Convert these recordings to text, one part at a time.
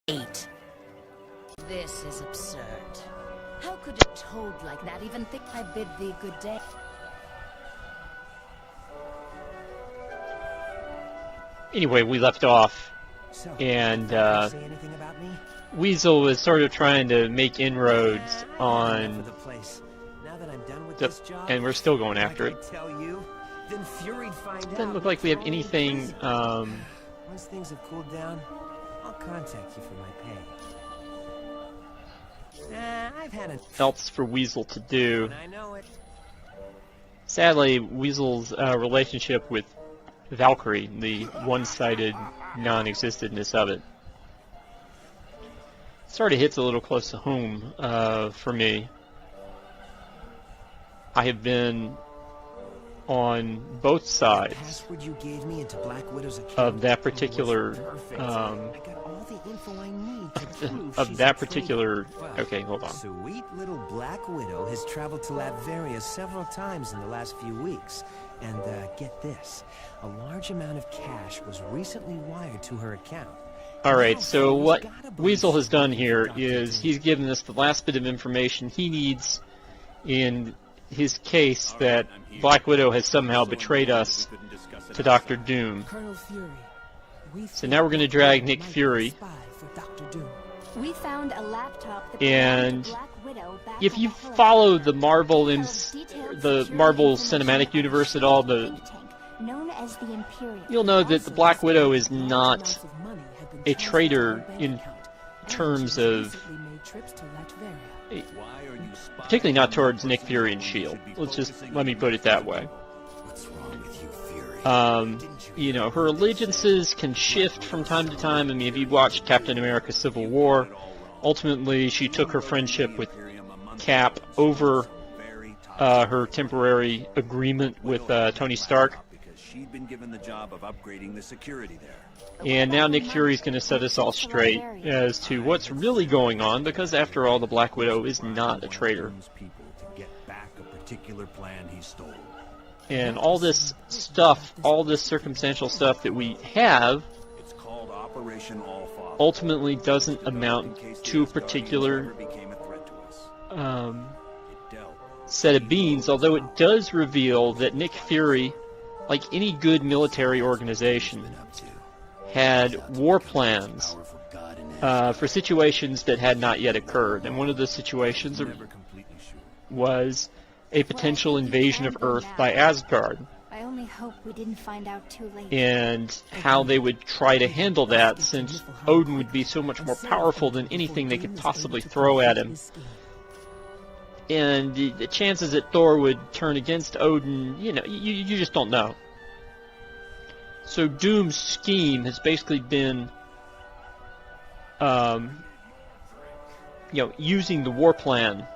8. This is absurd. How could a toad like that even think I bid thee good day? Anyway, we left off, and Weasel was sort of trying to make inroads on and we're still going after it. Doesn't look like we have anything. Once things have cooled down, I'll contact you for my pay. I've had else for Weasel to do. Sadly, Weasel's relationship with Valkyrie, the one-sided non-existentness of it, sort of hits a little close to home for me. I have been on both sides of that particular okay, hold on. Sweet little Black Widow has traveled to Latveria several times in the last few weeks. And get this, a large amount of cash was recently wired to her account. Alright, so what Weasel has done here is he's given us the last bit of information he needs in his case that Black Widow has somehow betrayed us to Dr. Doom. So now we're going to drag Nick Fury. We found a laptop that and if you follow the Marvel Cinematic Universe at all, you'll know that the Black Widow is not a traitor in terms of, particularly not towards Nick Fury and S.H.I.E.L.D. Let me put it that way. You know, her allegiances can shift from time to time. I mean, if you watched Captain America Civil War, ultimately she took her friendship with Cap over her temporary agreement with Tony Stark. She'd been given the job of upgrading the security there. And now Nick Fury's going to set us all straight as to what's really going on, because after all, the Black Widow is not a traitor. And all this stuff, all this circumstantial stuff that we have, ultimately doesn't amount to a particular set of beings, although it does reveal that Nick Fury, like any good military organization, had war plans for situations that had not yet occurred. And one of the situations was a potential invasion of Earth by Asgard. I only hope we didn't find out too late. And how they would try to handle that, since Odin would be so much more powerful than anything they could possibly throw at him. And the chances that Thor would turn against Odin, you know, you just don't know. So Doom's scheme has basically been, you know, using the war plan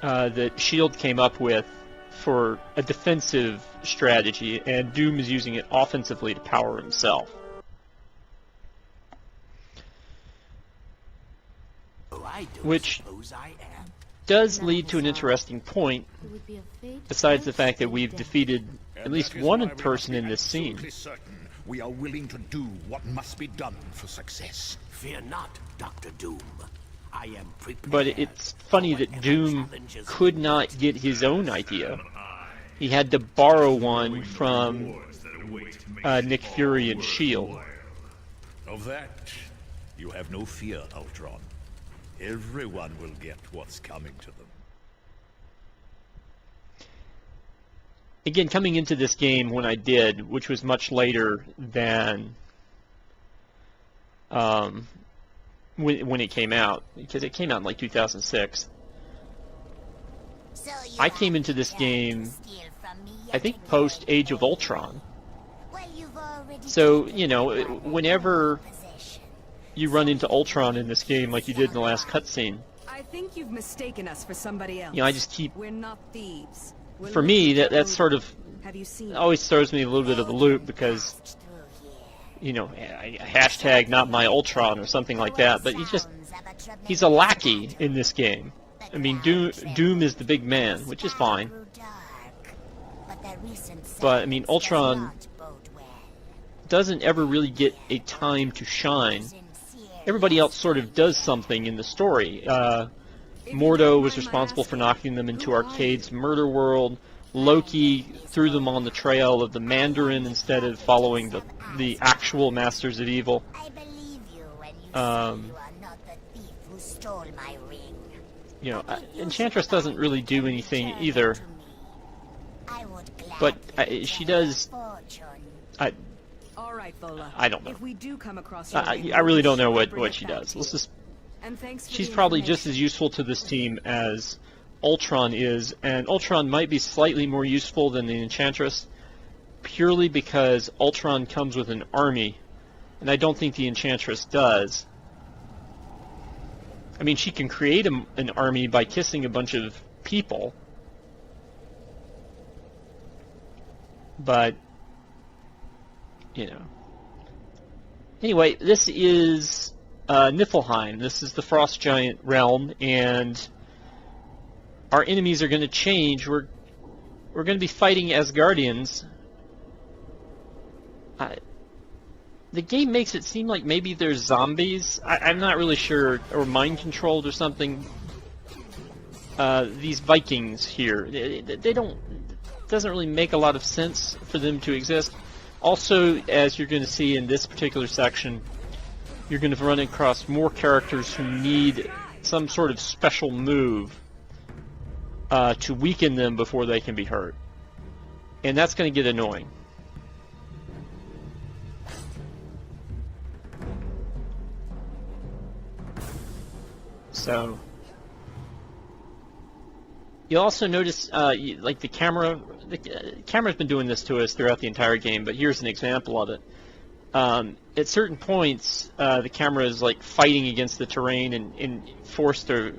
that S.H.I.E.L.D. came up with for a defensive strategy, and Doom is using it offensively to power himself. Which does lead to an interesting point, besides the fact that we've defeated at least one person in this scene. We are willing to do what must be done for success. Fear not, Dr. Doom. I am prepared. But it's funny that Doom could not get his own idea. He had to borrow one from Nick Fury and S.H.I.E.L.D. Of that, you have no fear, Ultron. Everyone will get what's coming to them. Again, coming into this game when I did, which was much later than when it came out, because it came out in like 2006. I came into this game, I think, post Age of Ultron. So, you know, whenever you run into Ultron in this game, like you did in the last cutscene, I think you've mistaken us for somebody else. You know, I just keep. We're not thieves. For me, that sort of always throws me a little bit of the loop, because, you know, hashtag not my Ultron or something like that. But he's a lackey in this game. I mean, Doom is the big man, which is fine. But I mean, Ultron doesn't ever really get a time to shine everybody else sort of does something in the story. Mordo was responsible for knocking them into Arcade's murder world. Loki threw them on the trail of the Mandarin instead of following the actual Masters of Evil. I believe you when you say you are not the thief who stole my ring. You know, Enchantress doesn't really do anything either, I would but gladly she share does. your fortune. All right, Vola. I don't know. If we do come across your ring, I really don't know we'll bring what it she back does. to Let's you. just. And thanks for She's the probably just information. as useful to this team as Ultron is, and Ultron might be slightly more useful than the Enchantress, purely because Ultron comes with an army, and I don't think the Enchantress does. I mean, she can create an army by kissing a bunch of people, but, you know. Anyway, this is Niffleheim. This is the Frost Giant realm, and our enemies are going to change. We're going to be fighting Asgardians. The game makes it seem like maybe there's zombies. I'm not really sure, or mind controlled or something. These Vikings here, they don't. It doesn't really make a lot of sense for them to exist. Also, as you're going to see in this particular section, you're going to run across more characters who need some sort of special move to weaken them before they can be hurt. And that's going to get annoying. So, you'll also notice, like the camera's been doing this to us throughout the entire game, but here's an example of it. At certain points, the camera is like fighting against the terrain and forced a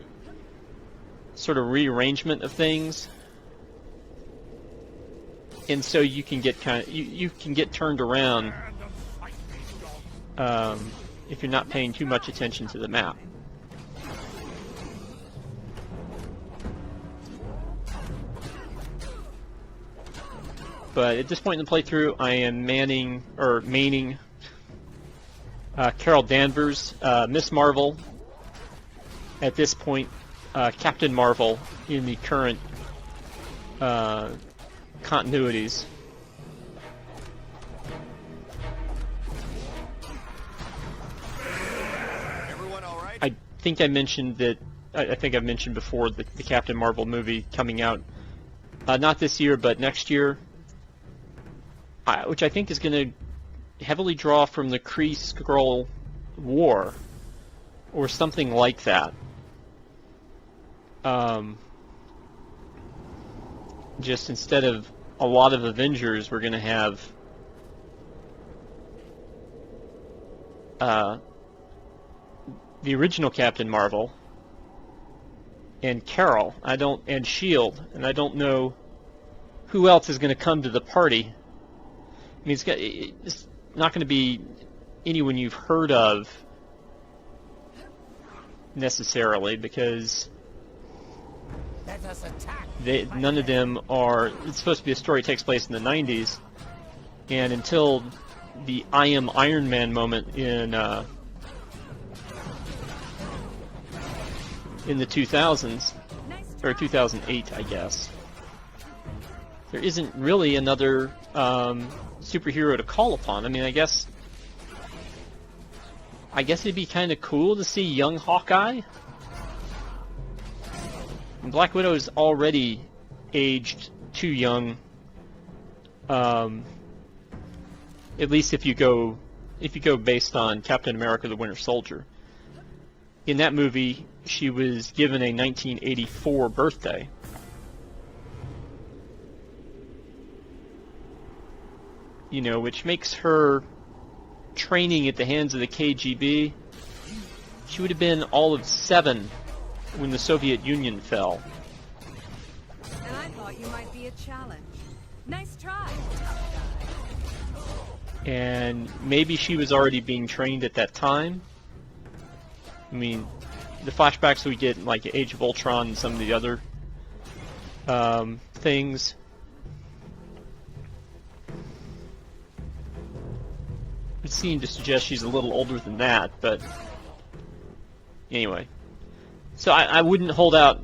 sort of rearrangement of things, and so you can get you can get turned around if you're not paying too much attention to the map. But at this point in the playthrough, I am maining Carol Danvers, Miss Marvel. At this point, Captain Marvel in the current continuities. Everyone all right? I think I mentioned that. I think I've mentioned before the Captain Marvel movie coming out not this year, but next year. Which I think is going to heavily draw from the Kree-Skrull War, or something like that. Just instead of a lot of Avengers, we're going to have the original Captain Marvel and Carol. And S.H.I.E.L.D. and I don't know who else is going to come to the party. I mean, it's not going to be anyone you've heard of necessarily, because none of them are. It's supposed to be a story that takes place in the 90s, and until the I Am Iron Man moment in the 2000s, or 2008, I guess, there isn't really another superhero to call upon. I mean, I guess it'd be kind of cool to see young Hawkeye. And Black Widow is already aged too young. At least if you go based on Captain America: The Winter Soldier. In that movie, she was given a 1984 birthday. You know, which makes her training at the hands of the KGB. She would have been all of 7 when the Soviet Union fell. And I thought you might be a challenge. Nice try. And maybe she was already being trained at that time. I mean, the flashbacks we get in like Age of Ultron and some of the other things. It seemed to suggest she's a little older than that, but Anyway, so I wouldn't hold out.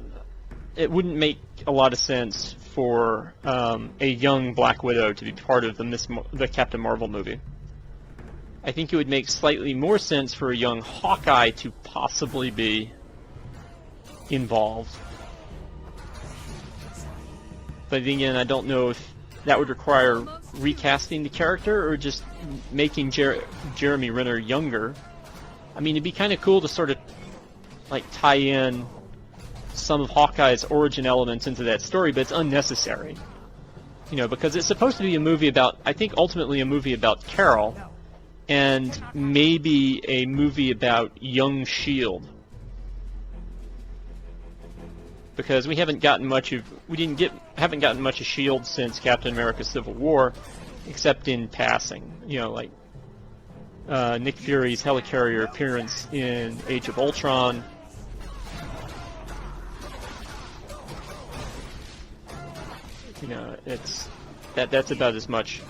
It wouldn't make a lot of sense for a young Black Widow to be part of the Captain Marvel movie. I think it would make slightly more sense for a young Hawkeye to possibly be involved. But again, I don't know if that would require recasting the character or just making Jeremy Renner younger. I mean, it'd be kind of cool to sort of like tie in some of Hawkeye's origin elements into that story, but it's unnecessary. You know, because it's supposed to be a movie about, I think ultimately a movie about Carol, and maybe a movie about young S.H.I.E.L.D. Because we haven't gotten much of S.H.I.E.L.D. since Captain America: Civil War, except in passing. You know, like Nick Fury's helicarrier appearance in Age of Ultron. You know, that's about as much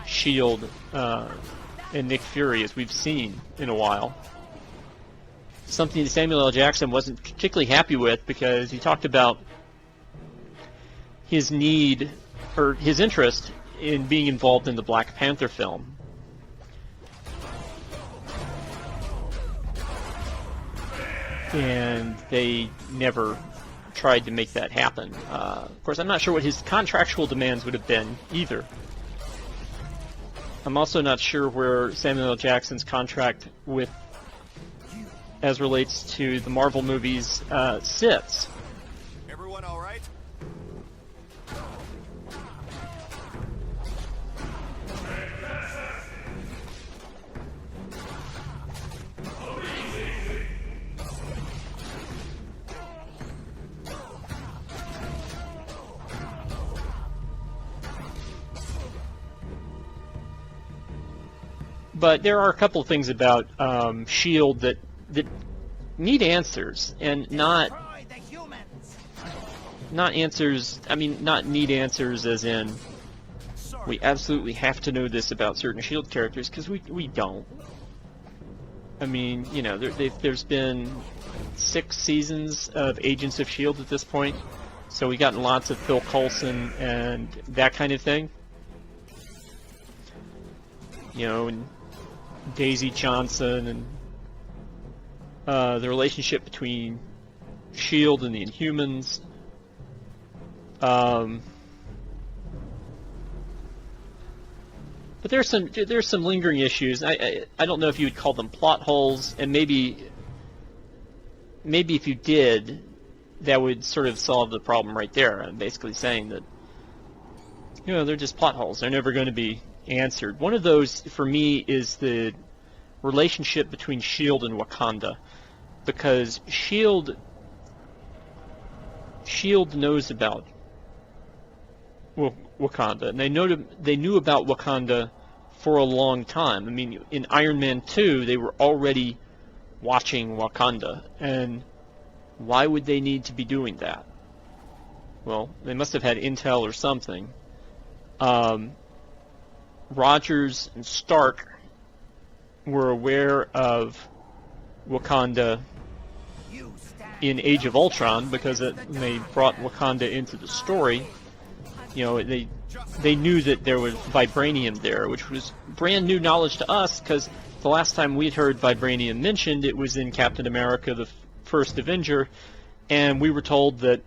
S.H.I.E.L.D. And Nick Fury as we've seen in a while. Something that Samuel L. Jackson wasn't particularly happy with, because he talked about his need, or his interest in being involved in the Black Panther film. And they never tried to make that happen. Of course, I'm not sure what his contractual demands would have been either. I'm also not sure where Samuel L. Jackson's contract with, as relates to the Marvel movies, sits. Everyone all right? But there are a couple of things about S.H.I.E.L.D. that need answers, and not answers. I mean, not need answers as in we absolutely have to know this about certain S.H.I.E.L.D. characters, because we don't. I mean, you know, there's been 6 seasons of Agents of S.H.I.E.L.D. at this point, so we've gotten lots of Phil Coulson and that kind of thing. You know, and Daisy Johnson, and the relationship between S.H.I.E.L.D. and the Inhumans. But there's some lingering issues. I don't know if you would call them plot holes, and maybe if you did, that would sort of solve the problem right there. I'm basically saying that, you know, they're just plot holes. They're never going to be answered. One of those, for me, is the relationship between S.H.I.E.L.D. and Wakanda, because S.H.I.E.L.D. knows about Wakanda, and they knew about Wakanda for a long time. I mean, in Iron Man 2, they were already watching Wakanda, and why would they need to be doing that? Well, they must have had intel or something. Rogers and Stark were aware of Wakanda in Age of Ultron, because they brought Wakanda into the story. You know, they knew that there was vibranium there, which was brand new knowledge to us, because the last time we'd heard vibranium mentioned, it was in Captain America: The First Avenger, and we were told that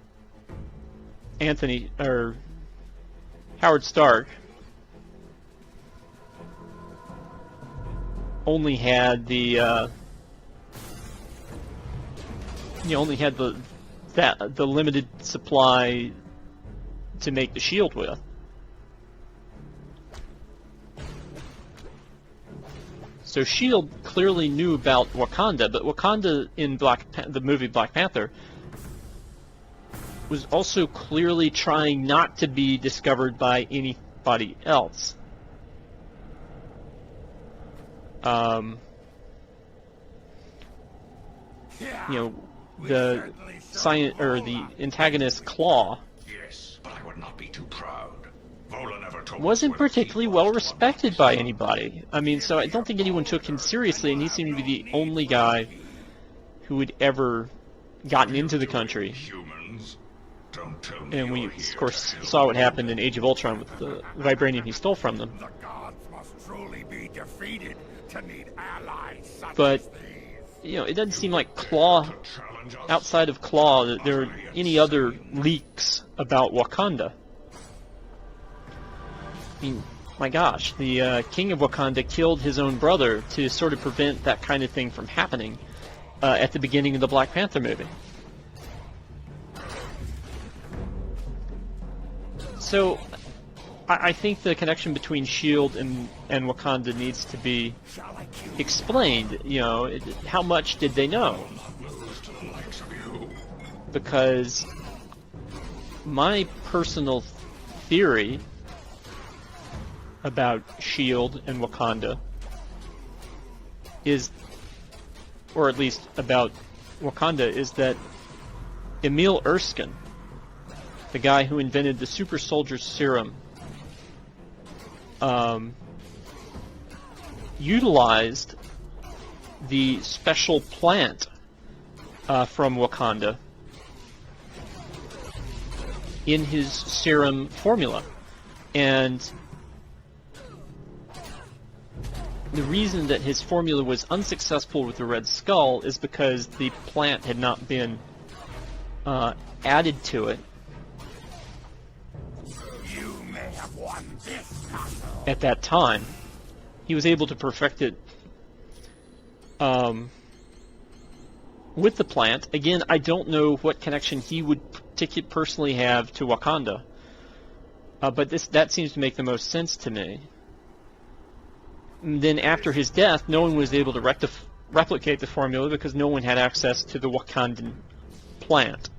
Howard Stark only had the limited supply to make the shield with. So S.H.I.E.L.D. clearly knew about Wakanda, but Wakanda in the movie Black Panther was also clearly trying not to be discovered by anybody else. You know, the antagonist Claw But I would not be too proud. Vola never told wasn't particularly well respected by anybody. I mean, so I don't think anyone took him seriously, and he seemed to be the only guy who had ever gotten into the country. Humans, don't tell me And we, you're of course, saw what happened in Age of Ultron with the vibranium he stole from them. The gods must truly be defeated to need allies such But, as these. you know, it doesn't seem like Claw, Challenge us? outside of Claw, that there are any other leaks about Wakanda. I mean, my gosh, the king of Wakanda killed his own brother to sort of prevent that kind of thing from happening at the beginning of the Black Panther movie. So, I think the connection between S.H.I.E.L.D. and Wakanda needs to be explained. You know, how much did they know? Because my personal theory about S.H.I.E.L.D. and Wakanda is, or at least about Wakanda, is that Emil Erskine, the guy who invented the super soldier serum, utilized the special plant from Wakanda in his serum formula. And the reason that his formula was unsuccessful with the Red Skull is because the plant had not been added to it at that time. He was able to perfect it with the plant. Again, I don't know what connection he would personally have to Wakanda, but that seems to make the most sense to me. And then after his death, no one was able to replicate the formula because no one had access to the Wakandan plant.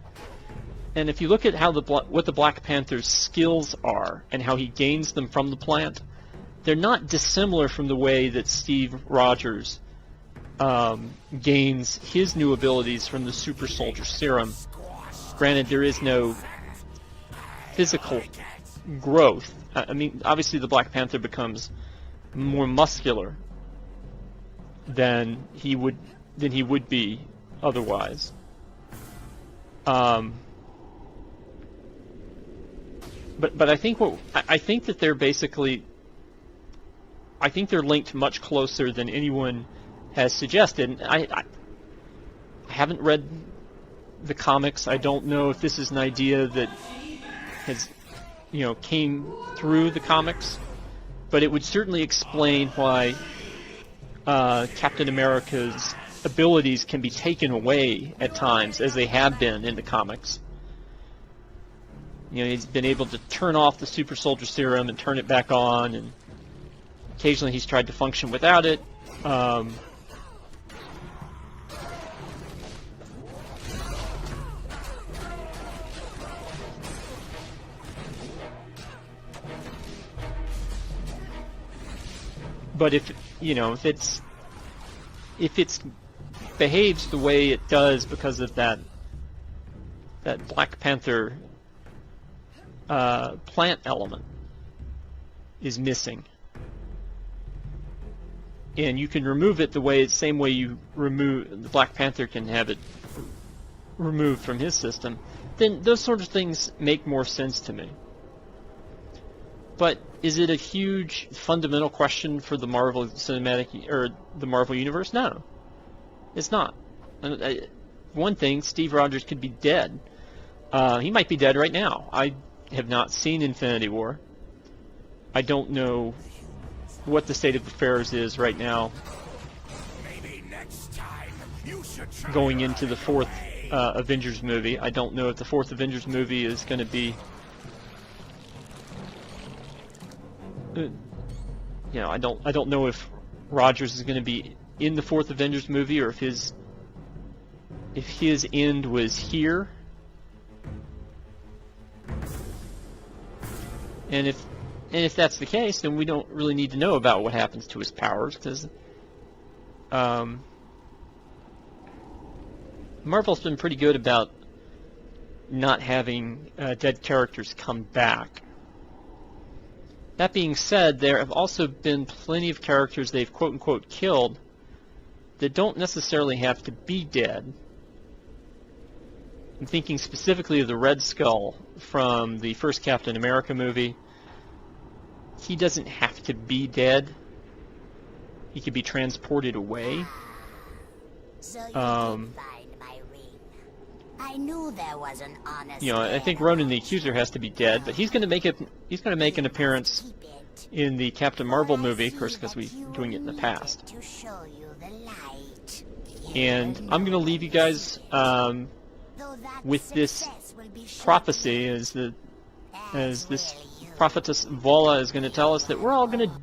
And if you look at how what the Black Panther's skills are and how he gains them from the plant, they're not dissimilar from the way that Steve Rogers gains his new abilities from the super soldier serum. Granted, there is no physical growth. I mean, obviously the Black Panther becomes more muscular than he would be otherwise. But I think that they're basically, I think they're linked much closer than anyone has suggested. And I haven't read the comics. I don't know if this is an idea that has, you know, came through the comics, but it would certainly explain why Captain America's abilities can be taken away at times, as they have been in the comics. You know, he's been able to turn off the super soldier serum and turn it back on, and occasionally he's tried to function without it. But if it's behaves the way it does because of that Black Panther plant element is missing, and you can remove it the same way you remove the Black Panther can have it removed from his system, then those sort of things make more sense to me. But is it a huge fundamental question for the Marvel cinematic or the Marvel universe? No, it's not. One thing, Steve Rogers could be dead. He might be dead right now. I have not seen Infinity War. I don't know what the state of affairs is right now going into the fourth Avengers movie. I don't know if the fourth Avengers movie is going to be, you know, I don't know if Rogers is going to be in the fourth Avengers movie, or if his end was here. And if that's the case, then we don't really need to know about what happens to his powers, because Marvel's been pretty good about not having dead characters come back. That being said, there have also been plenty of characters they've quote-unquote killed that don't necessarily have to be dead. I'm thinking specifically of the Red Skull from the first Captain America movie. He doesn't have to be dead. He could be transported away. So you did find my ring. I knew there was an honest You know, I think man Ronan the among Accuser you. has to be dead, but he's going to make it. He's going to make an appearance Keep it. in the Captain Marvel For I movie, of see course, because that we're you doing it in the need past. to show you the light. And I'm going to leave you guys Though that with this success will be prophecy, as this prophetess Vola is going to tell us that we're all going to